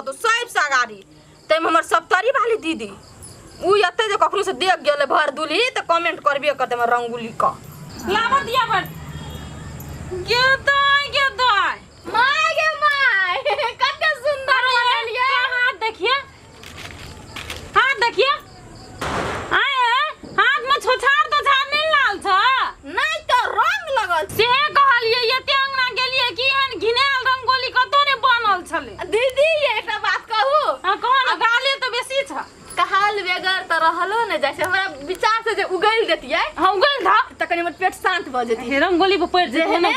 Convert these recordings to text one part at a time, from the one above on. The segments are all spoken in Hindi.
तो सब सागारी तैम हमर सप्तरी वाली दीदी उ एते जे कखनो से देख गेले भर दुली त कमेंट करबे करते हमर रंगोली का लावा दिया बट के दाई माय गे माय कते सुंदर बनलिए हाथ देखिए आए हाथ में छोछार तो झाड़ नहीं लाल छ नहीं तो रंग लगल से कहलिए एते अंगना गेलिए कि एहन घिनाल रंगोली कतो ने बनल छले दीदी एकटा बात कहू कौन गाले तो बेसी छ कहाल बेगर त रहलो ने जैसे हमरा विचार से जे उगल देतिए हम उगल धा त कनी हमर पेट शांत भ जेती रंगोली पे पड़ जे ने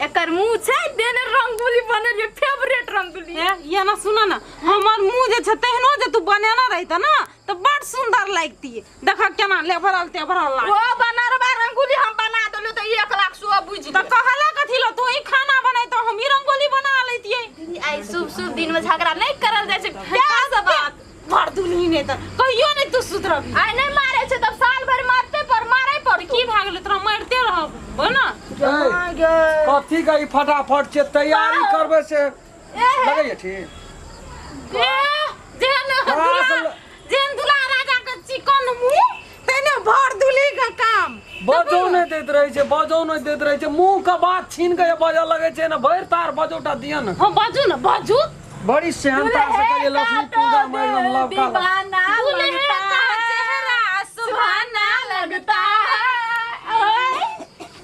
एकर मुंह छै देने रंगोली बनलिए फेवरेट रंगोली ये ना सुना ना हमर मुंह जे छ तेहनो जे तू बनेना रहता ना तो बड़ सुंदर लागती देखा केना ले भरल लाग वो बनारबा रंगोली हम बना देलो त 1 लाख सो बुझ त कहला कथि ल तू ही खाना बनाई तो हम ही रंगोली बना लेतिए दीदी आई शुभ दिन में झगड़ा नहीं करल जाय छै प्यार से बात भर दुनी ने त कहियो नहीं तू सुधरबी आई नहीं मारे छै तब साल भर मारते पर मारै पर की भाग गेल तोरा मारते रहब हो ना कथी का ई फटाफट से तैयारी करबे से लगै ठीक जेन दुला राजा के चिकन मुंह तने भर दुली का काम बजौ नहीं देत रहे छै मुंह का बात छीन के बजऽ लगे छै ना भैर तार बजौटा दिया ना हम बाजू ना बाजू बड़ी सेहनता से करिए लक्ष्मी पूजा में एकदम लवका दीवाना लगता चेहरा सुहाना लगता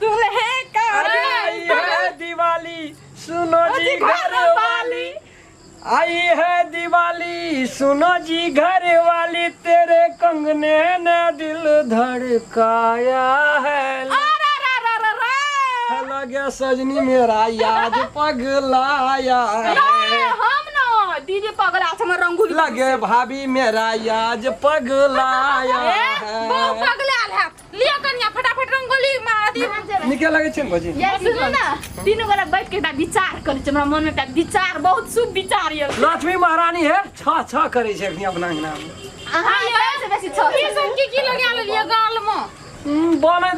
दुल्हे का आई है दिवाली सुनो जी घर वाली आई है दिवाली सुनो जी घर वाली तेरे कंगने ने दिल धड़काया है लगे सजनी मेरा याद पगलाया है हम न दीदी पगला छ हमर रंगोली लगे भाभी मेरा याद पगलाया है बहु पगलाल है लिया कन्या फटाफट रंगोली मार दी निके लगे छै भजी ये सुनो ना तीनों गोरा बैठ के एकटा विचार करै छै हमरा मन में एकटा विचार बहुत शुभ विचार ये लक्ष्मी महारानी है छ करे छै अखनी अपना अंगना में हां ये बेसी छ की सब की लगा लिया गाल में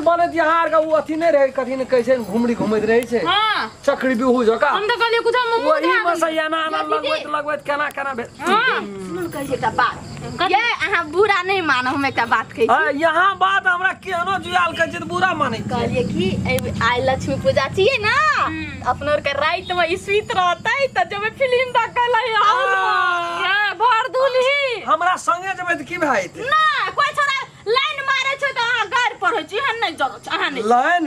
बनत यहाँ का वो अथी नहीं रहे कथी ने कैसे घुमड़ी घुमत रहे छै हां चक्री बिहू जका हम तो कहलिए कुछ हम वही मसैया ना लगबैत केना बे सुन कहै छै एकटा बात ये अहाँ बुरा नहीं मानो हम एकटा बात कहै छी यहाँ बात हमरा केहनो जुयाल कहै छै त बुरा मानै कहलिए कि आई लक्ष्मी पूजा छिए ना अपनो के रात में स्वीत रहतै त जब फिल्म देखलै ए भर दुली हमरा संगे जब त की भाई ना कोई छोरा लाइन मारे छै त अहाँ घर पर होइ छी हन नहीं जरो छ अहाँ नहीं लाइन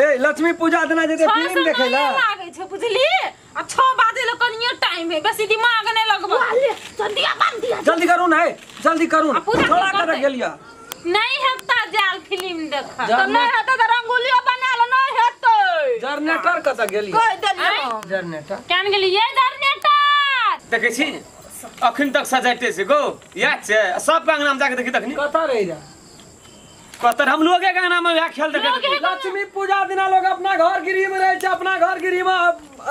ए लक्ष्मी पूजा दिना जेते फिल्म देखेला लागे छै बुझली आ 6 बजे ल कनिए टाइम है बेसी दिमाग नहीं लगबा जल्दी बंद दिया जल्दी करू ना जल्दी करू थोड़ा कर गेलिया नहीं हेता जाल फिल्म देखा त नहीं हेतै त रंगोली बना ल नहीं हेतै जनरेटर कत गेलिया कह देलिए जनरेटर केन गेलिए जनरेटर देखे छी अखन तक सजाइते से गो याद छै सब के अंगना में जाके देखी तखनी कत रही जा कतर हम लोगे के अंगना में या खेल देखे लक्ष्मी पूजा दिना लोग अपना घर गिरी में रहे छै अपना घर गिरी में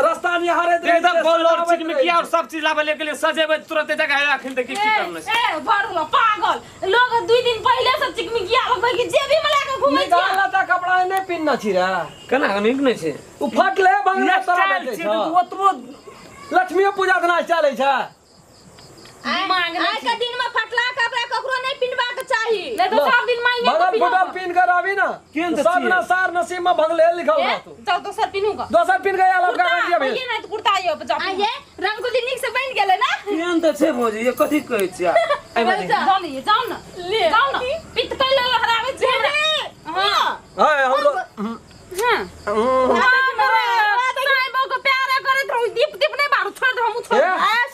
रास्ता निहारे एकदम बोल और चिक में किया और सब चीज लावे लेके लिए सजेबे तुरंत जगह अखन तक की करने से ए भरलो पागल लोग 2 दिन पहले से चिकमिकिया लगबै कि जेबी में लेके घुमै छै निकाला त कपड़ा नहीं पिन्ना छी रे केना नीक नहीं छै उ फटले बंगला तरह बैठे छै ओतबो लक्ष्मी पूजा दिना चले छै आज के दिन में फटला कपड़ा ककरो नहीं पिनबा के चाहिए ले तो सब दिन माई ने बगल फुटल पिन कर आवी ना सब ना सार नसीब में भंगले लिखल बा तू चल तो सर पिनूगा दोसर पिन के आला का दिया भेल ये नहीं तो कुर्ता आइयो बजा ये रंगोली निक से बन गेले ना केन त छै भौजी ये कथि कहै छै आई बात जाओ ना जाओ ना पित कैले लहरावे छै हां हाय हमरो हां साइबो को प्यार करत रहू दीप नहीं मारू छोड़ दे हम छोड़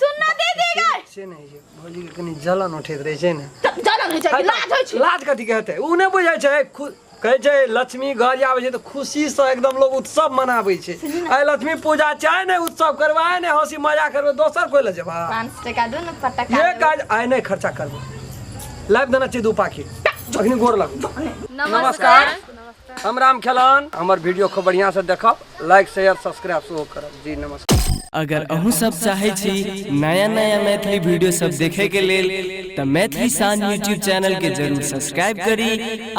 सुन ना दीदी गए से नहीं छै भौजी के कनी जलन उठैत रहे छै ने जलन होइ छै लाज होइ छै लाज कथि कहते उ नहीं बुझै छै कहै छै लक्ष्मी घर आबै छै त खुशी से एकदम लोग उत्सव मनाबै छै आइ लक्ष्मी पूजा चाहे ने उत्सव करवाए ने हंसी मजाक करबे दोसर कोई ले जेबा 5 टका दो ना पटका ये काज आइ नहीं खर्चा करबो लाइव देना चाहिए 2 पाखी अखनी गोर लगू नमस्कार हम राम खेलन हमर वीडियो को बढ़िया से देखब लाइक शेयर सब्सक्राइब सेहो करब जी नमस्कार अगर अहू सब चाहे छी नया मैथिली वीडियो सब देखे के लेल त मैथिली शान यूट्यूब चैनल के जरूर सब्सक्राइब करी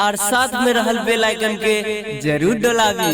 और साथ में रहल बेल आइकन के जरूर दबावी।